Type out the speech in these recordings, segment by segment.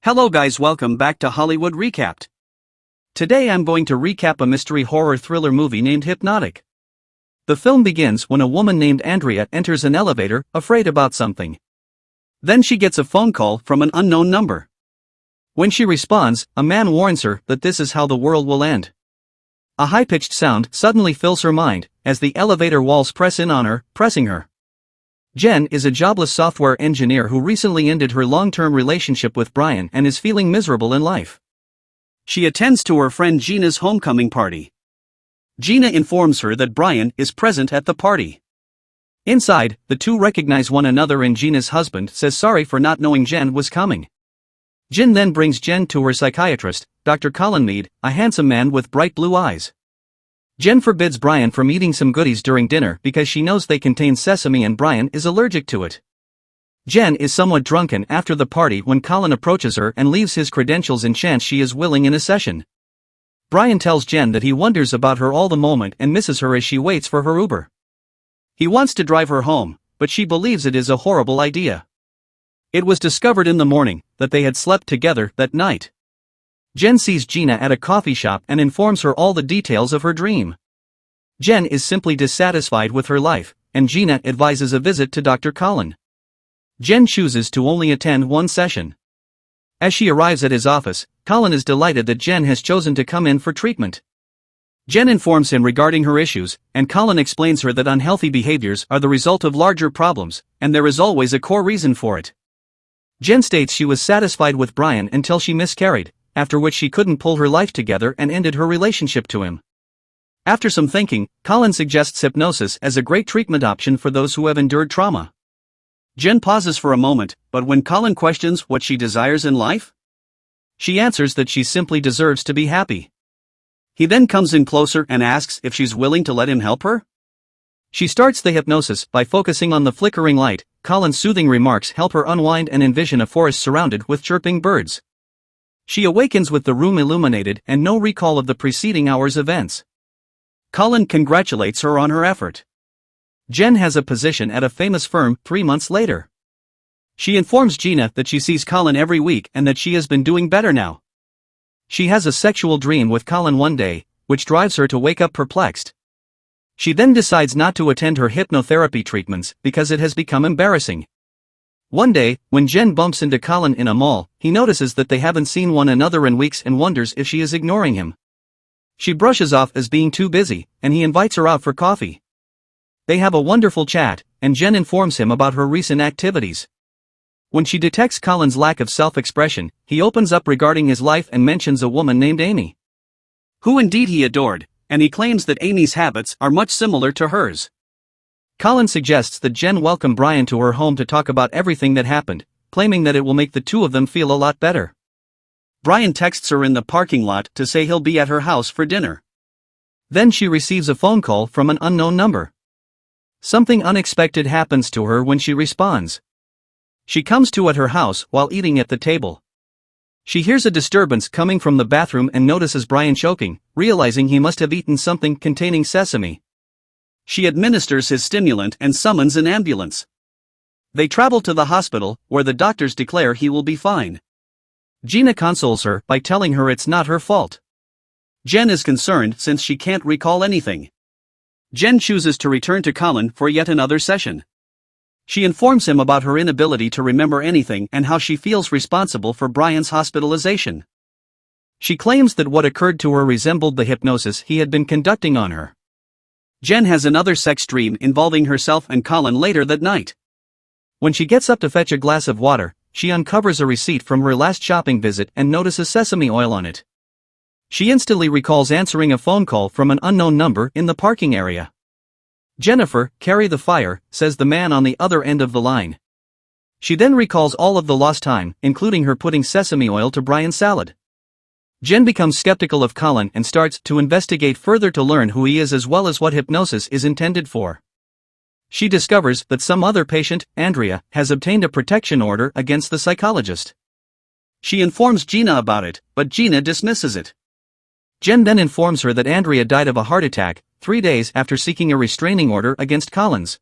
Hello guys, welcome back to Hollywood Recapped. Today I'm going to recap a mystery horror thriller movie named Hypnotic. The film begins when a woman named Andrea enters an elevator, afraid about something. Then she gets a phone call from an unknown number. When she responds, a man warns her that this is how the world will end. A high-pitched sound suddenly fills her mind, as the elevator walls press in on her, pressing her. Jenn is a jobless software engineer who recently ended her long-term relationship with Brian and is feeling miserable in life. She attends to her friend Gina's homecoming party. Gina informs her that Brian is present at the party. Inside, the two recognize one another and Gina's husband says sorry for not knowing Jenn was coming. Jenn then brings Jenn to her psychiatrist, Dr. Collin Meade, a handsome man with bright blue eyes. Jenn forbids Brian from eating some goodies during dinner because she knows they contain sesame and Brian is allergic to it. Jenn is somewhat drunken after the party when Collin approaches her and leaves his credentials in chance she is willing in a session. Brian tells Jenn that he wonders about her all the moment and misses her as she waits for her Uber. He wants to drive her home, but she believes it is a horrible idea. It was discovered in the morning that they had slept together that night. Jenn sees Gina at a coffee shop and informs her all the details of her dream. Jenn is simply dissatisfied with her life, and Gina advises a visit to Dr. Collin. Jenn chooses to only attend one session. As she arrives at his office, Collin is delighted that Jenn has chosen to come in for treatment. Jenn informs him regarding her issues, and Collin explains her that unhealthy behaviors are the result of larger problems, and there is always a core reason for it. Jenn states she was satisfied with Brian until she miscarried, after which she couldn't pull her life together and ended her relationship to him. After some thinking, Collin suggests hypnosis as a great treatment option for those who have endured trauma. Jenn pauses for a moment, but when Collin questions what she desires in life, she answers that she simply deserves to be happy. He then comes in closer and asks if she's willing to let him help her. She starts the hypnosis by focusing on the flickering light. Collin's soothing remarks help her unwind and envision a forest surrounded with chirping birds. She awakens with the room illuminated and no recall of the preceding hour's events. Collin congratulates her on her effort. Jenn has a position at a famous firm 3 months later. She informs Gina that she sees Collin every week and that she has been doing better now. She has a sexual dream with Collin one day, which drives her to wake up perplexed. She then decides not to attend her hypnotherapy treatments because it has become embarrassing. One day, when Jenn bumps into Collin in a mall, he notices that they haven't seen one another in weeks and wonders if she is ignoring him. She brushes off as being too busy, and he invites her out for coffee. They have a wonderful chat, and Jenn informs him about her recent activities. When she detects Collin's lack of self-expression, he opens up regarding his life and mentions a woman named Amy, who indeed he adored, and he claims that Amy's habits are much similar to hers. Collin suggests that Jenn welcome Brian to her home to talk about everything that happened, claiming that it will make the two of them feel a lot better. Brian texts her in the parking lot to say he'll be at her house for dinner. Then she receives a phone call from an unknown number. Something unexpected happens to her when she responds. She comes to at her house while eating at the table. She hears a disturbance coming from the bathroom and notices Brian choking, realizing he must have eaten something containing sesame. She administers his stimulant and summons an ambulance. They travel to the hospital, where the doctors declare he will be fine. Gina consoles her by telling her it's not her fault. Jenn is concerned since she can't recall anything. Jenn chooses to return to Collin for yet another session. She informs him about her inability to remember anything and how she feels responsible for Brian's hospitalization. She claims that what occurred to her resembled the hypnosis he had been conducting on her. Jenn has another sex dream involving herself and Collin later that night. When she gets up to fetch a glass of water, she uncovers a receipt from her last shopping visit and notices sesame oil on it. She instantly recalls answering a phone call from an unknown number in the parking area. Jennifer, carry the fire, says the man on the other end of the line. She then recalls all of the lost time, including her putting sesame oil to Brian's salad. Jenn becomes skeptical of Collin and starts to investigate further to learn who he is as well as what hypnosis is intended for. She discovers that some other patient, Andrea, has obtained a protection order against the psychologist. She informs Gina about it, but Gina dismisses it. Jenn then informs her that Andrea died of a heart attack 3 days after seeking a restraining order against Collins.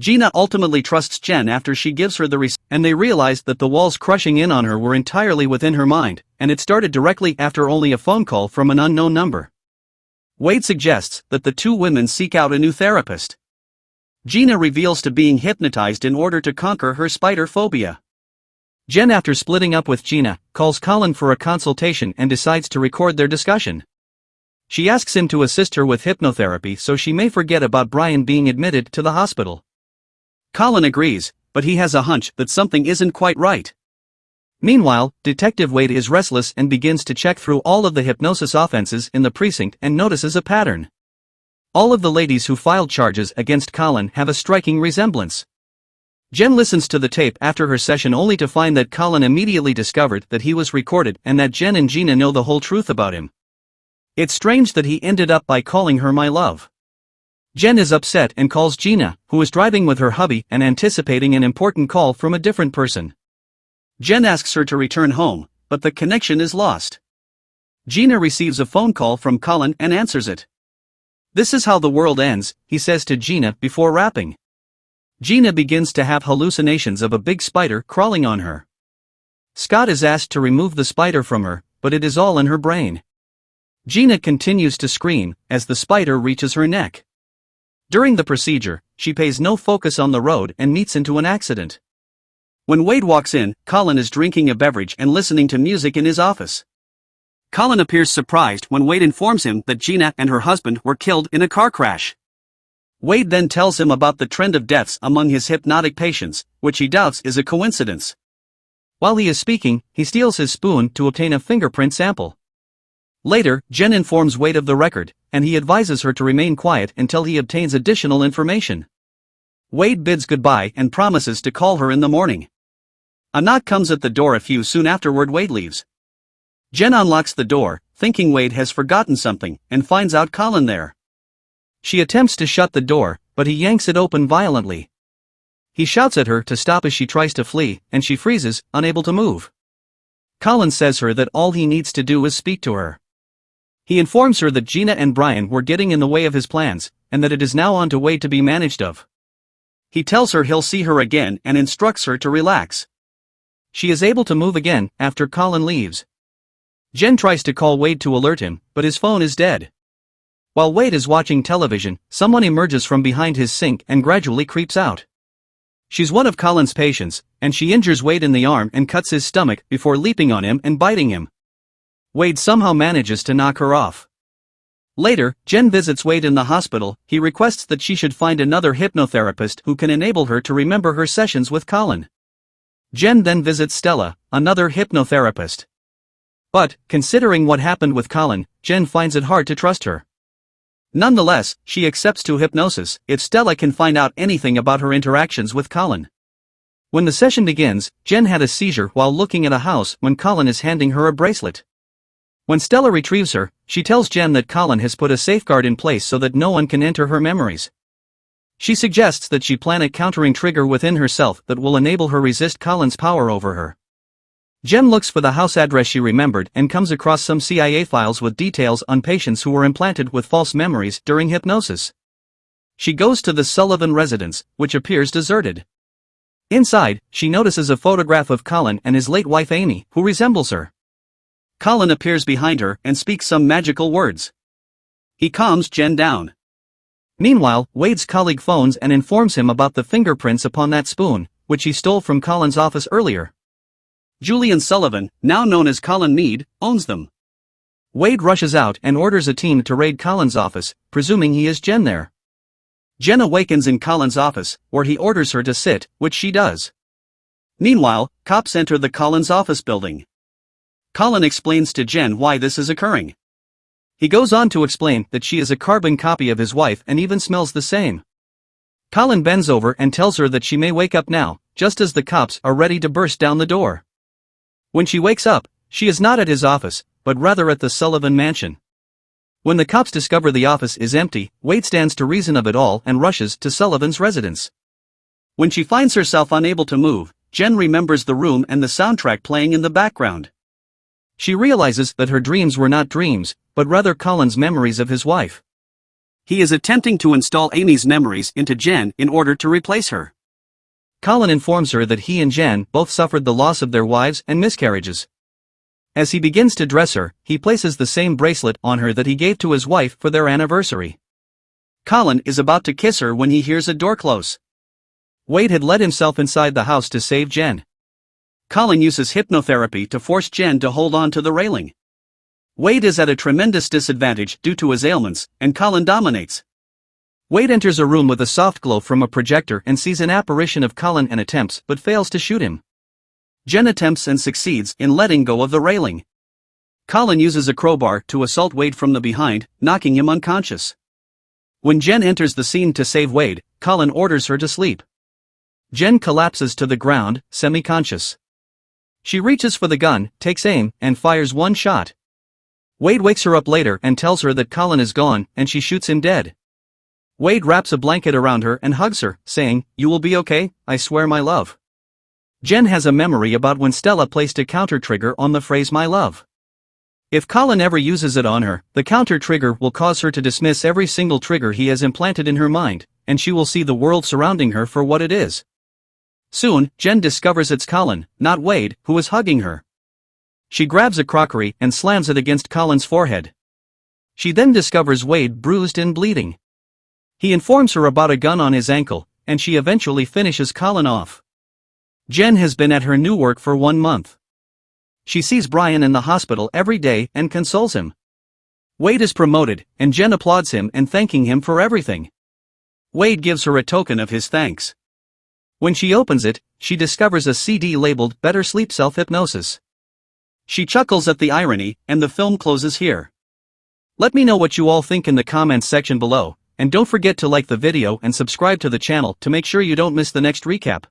Gina ultimately trusts Jenn after she gives her the receipt, and they realize that the walls crushing in on her were entirely within her mind, and it started directly after only a phone call from an unknown number. Wade suggests that the two women seek out a new therapist. Gina reveals to being hypnotized in order to conquer her spider phobia. Jenn, after splitting up with Gina, calls Collin for a consultation and decides to record their discussion. She asks him to assist her with hypnotherapy so she may forget about Brian being admitted to the hospital. Collin agrees, but he has a hunch that something isn't quite right. Meanwhile, Detective Wade is restless and begins to check through all of the hypnosis offenses in the precinct and notices a pattern. All of the ladies who filed charges against Collin have a striking resemblance. Jenn listens to the tape after her session only to find that Collin immediately discovered that he was recorded and that Jenn and Gina know the whole truth about him. It's strange that he ended up by calling her my love. Jenn is upset and calls Gina, who is driving with her hubby and anticipating an important call from a different person. Jenn asks her to return home, but the connection is lost. Gina receives a phone call from Collin and answers it. "This is how the world ends," he says to Gina before rapping. Gina begins to have hallucinations of a big spider crawling on her. Scott is asked to remove the spider from her, but it is all in her brain. Gina continues to scream as the spider reaches her neck. During the procedure, she pays no focus on the road and meets into an accident. When Wade walks in, Collin is drinking a beverage and listening to music in his office. Collin appears surprised when Wade informs him that Gina and her husband were killed in a car crash. Wade then tells him about the trend of deaths among his hypnotic patients, which he doubts is a coincidence. While he is speaking, he steals his spoon to obtain a fingerprint sample. Later, Jenn informs Wade of the record, and he advises her to remain quiet until he obtains additional information. Wade bids goodbye and promises to call her in the morning. A knock comes at the door a few soon afterward. Wade leaves. Jenn unlocks the door, thinking Wade has forgotten something, and finds out Collin there. She attempts to shut the door, but he yanks it open violently. He shouts at her to stop as she tries to flee, and she freezes, unable to move. Collin says her that all he needs to do is speak to her. He informs her that Gina and Brian were getting in the way of his plans, and that it is now on to Wade to be managed of. He tells her he'll see her again and instructs her to relax. She is able to move again after Collin leaves. Jenn tries to call Wade to alert him, but his phone is dead. While Wade is watching television, someone emerges from behind his sink and gradually creeps out. She's one of Collin's patients, and she injures Wade in the arm and cuts his stomach before leaping on him and biting him. Wade somehow manages to knock her off. Later, Jenn visits Wade in the hospital. He requests that she should find another hypnotherapist who can enable her to remember her sessions with Collin. Jenn then visits Stella, another hypnotherapist. But, considering what happened with Collin, Jenn finds it hard to trust her. Nonetheless, she accepts to hypnosis if Stella can find out anything about her interactions with Collin. When the session begins, Jenn had a seizure while looking at a house when Collin is handing her a bracelet. When Stella retrieves her, she tells Jenn that Collin has put a safeguard in place so that no one can enter her memories. She suggests that she plan a countering trigger within herself that will enable her resist Collin's power over her. Jenn looks for the house address she remembered and comes across some CIA files with details on patients who were implanted with false memories during hypnosis. She goes to the Sullivan residence, which appears deserted. Inside, she notices a photograph of Collin and his late wife Amy, who resembles her. Collin appears behind her and speaks some magical words. He calms Jenn down. Meanwhile, Wade's colleague phones and informs him about the fingerprints upon that spoon, which he stole from Collin's office earlier. Julian Sullivan, now known as Collin Meade, owns them. Wade rushes out and orders a team to raid Collin's office, presuming he is Jenn there. Jenn awakens in Collin's office, where he orders her to sit, which she does. Meanwhile, cops enter the Collins office building. Collin explains to Jenn why this is occurring. He goes on to explain that she is a carbon copy of his wife and even smells the same. Collin bends over and tells her that she may wake up now, just as the cops are ready to burst down the door. When she wakes up, she is not at his office, but rather at the Sullivan mansion. When the cops discover the office is empty, Wade stands to reason of it all and rushes to Sullivan's residence. When she finds herself unable to move, Jenn remembers the room and the soundtrack playing in the background. She realizes that her dreams were not dreams, but rather Collin's memories of his wife. He is attempting to install Amy's memories into Jenn in order to replace her. Collin informs her that he and Jenn both suffered the loss of their wives and miscarriages. As he begins to dress her, he places the same bracelet on her that he gave to his wife for their anniversary. Collin is about to kiss her when he hears a door close. Wade had let himself inside the house to save Jenn. Collin uses hypnotherapy to force Jenn to hold on to the railing. Wade is at a tremendous disadvantage due to his ailments, and Collin dominates. Wade enters a room with a soft glow from a projector and sees an apparition of Collin and attempts but fails to shoot him. Jenn attempts and succeeds in letting go of the railing. Collin uses a crowbar to assault Wade from the behind, knocking him unconscious. When Jenn enters the scene to save Wade, Collin orders her to sleep. Jenn collapses to the ground, semi-conscious. She reaches for the gun, takes aim, and fires one shot. Wade wakes her up later and tells her that Collin is gone, and she shoots him dead. Wade wraps a blanket around her and hugs her, saying, "You will be okay, I swear my love." Jenn has a memory about when Stella placed a counter trigger on the phrase "my love." If Collin ever uses it on her, the counter trigger will cause her to dismiss every single trigger he has implanted in her mind, and she will see the world surrounding her for what it is. Soon, Jenn discovers it's Collin, not Wade, who is hugging her. She grabs a crockery and slams it against Collin's forehead. She then discovers Wade bruised and bleeding. He informs her about a gun on his ankle, and she eventually finishes Collin off. Jenn has been at her new work for 1 month. She sees Brian in the hospital every day and consoles him. Wade is promoted, and Jenn applauds him and thanking him for everything. Wade gives her a token of his thanks. When she opens it, she discovers a CD labeled "Better Sleep Self-Hypnosis." She chuckles at the irony, and the film closes here. Let me know what you all think in the comments section below, and don't forget to like the video and subscribe to the channel to make sure you don't miss the next recap.